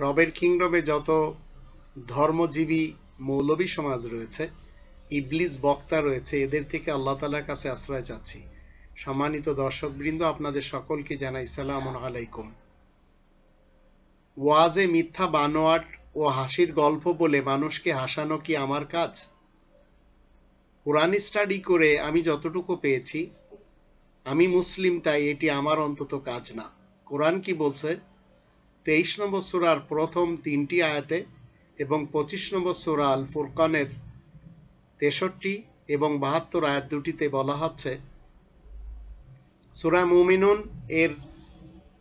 রবের কিংডমে যত ধর্মজীবী মৌলবী সমাজ রয়েছে, ইবলিস বক্তা রয়েছে, এদের থেকে আল্লাহ তাআলার কাছে আশ্রয় চাচ্ছি। সম্মানিত দর্শকবৃন্দ, আপনাদের সকলকে জানাই সালামুন আলাইকুম। ওয়াজে মিথ্যা বানোয়াট ও হাসির গল্প বলে মানুষকে হাসানো কি আমার কাজ? কোরআন স্টাডি করে আমি যতটুকু পেয়েছি, আমি মুসলিম তাই এটি আমার অন্তত কাজ না। কোরআন কি বলছে? 23 নম্বর সূরার প্রথম 3টি আয়াতে এবং 25 নম্বর সূরা আল ফুরকানের 63 এবং 72 আয়াত দুটিতে বলা হচ্ছে, সূরা মুমিনুন এর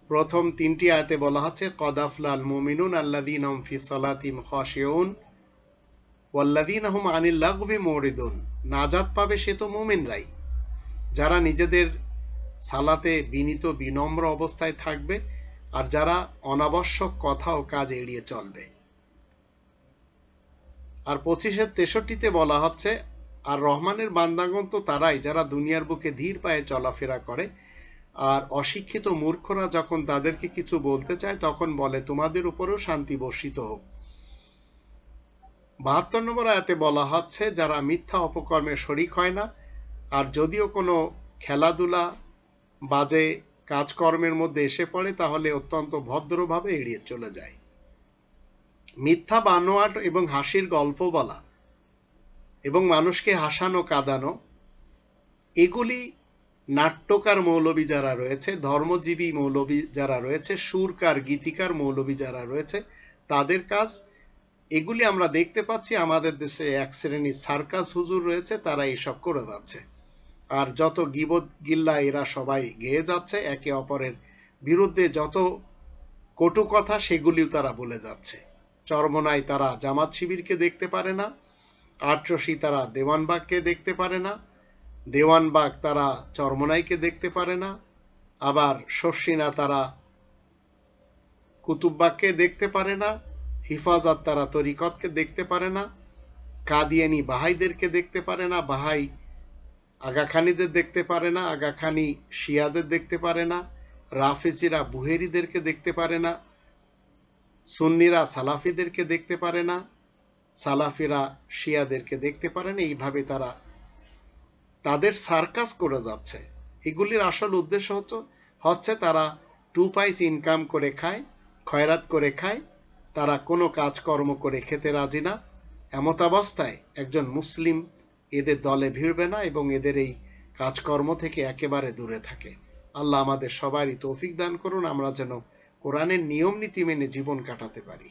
প্রথম 3টি আয়াতে বলা হচ্ছে, কদ আফলাল মুমিনুন আল্লাযীনা হুম ফি সালাতিহিম খাশিউন ওয়াল্লাযীনা হুম আনিল লাগবি মুরিদুন। নাজাত পাবে সে তো মুমিনরাই, যারা নিজেদের সালাতে বিনীত বিনম্র অবস্থায় থাকবে আর যারা অনাবশ্যক কথা ও কাজ এড়িয়ে চলবে। আর 25-এর 63-তে বলা হচ্ছে, আর রহমানের বান্দাগণ তো তারাই যারা দুনিয়ার বুকে ধীর পায়ে চলাফেরা করে, আর অশিক্ষিত মূর্খরা যখন তাদেরকে কিছু বলতে চায় তখন বলে তোমাদের উপরেও শান্তি বর্ষিত হোক। 72 নম্বর আয়াতে বলা হচ্ছে, যারা মিথ্যা অপকর্মে শরিক হয় না আর যদিও কোনো খেলাধুলা বাজে কাজকর্মের মধ্যে এসে পড়ে তাহলে অত্যন্ত ভদ্রভাবে এড়িয়ে চলে যায়। মিথ্যা বানোয়াট এবং হাসির গল্প বলা এবং মানুষকে হাসানো কাঁদানো, এগুলি নাট্যকার মৌলবী যারা রয়েছে, ধর্মজীবী মৌলবী যারা রয়েছে, সুরকার গীতিকার মৌলবী যারা রয়েছে, তাদের কাজ। এগুলি আমরা দেখতে পাচ্ছি আমাদের দেশে এক শ্রেণীর সার্কাস হুজুর রয়েছে, তারা এসব করে যাচ্ছে। আর যত গীবত গিল্লা এরা সবাই গেয়ে যাচ্ছে, একে অপরের বিরুদ্ধে যত কটু কথা সেগুলিও তারা বলে যাচ্ছে। চরমনায় তারা জামাত শিবিরকে দেখতে পারে না, আটরশি তারা দেওয়ানবাগকে দেখতে পারে না, দেওয়ানবাগ তারা চরমনাইকে দেখতে পারে না, আবার শর্ষিনা তারা কুতুববাগকে দেখতে পারে না, হিফাজত তারা তরিকতকে দেখতে পারে না, কাদিয়ানি বাহাইদেরকে দেখতে পারে না, বাহাই আগাখানিদের দেখতে পারে না, আগাখানি শিয়াদের দেখতে পারে না, রাফেজিরা বুহেরিদেরকে দেখতে পারে না, সুন্নিরা সালাফিদেরকে দেখতে পারে না, সালাফিরা শিয়াদেরকে দেখতে পারে না। এইভাবে তারা তাদের সার্কাস করে যাচ্ছে। এগুলির আসল উদ্দেশ্য হচ্ছে তারা 2 পয়সা ইনকাম করে খায়, খয়রাত করে খায়, তারা কোনো কাজকর্ম করে খেতে রাজি না। এমতাবস্থায় একজন মুসলিম এদের দলে ভিড়বে না এবং এদের এই কাজকর্ম থেকে একেবারে দূরে থাকে। আল্লাহ আমাদের সবারই তৌফিক দান করুন, আমরা যেন কোরআনের নিয়ম নীতি মেনে জীবন কাটাতে পারি।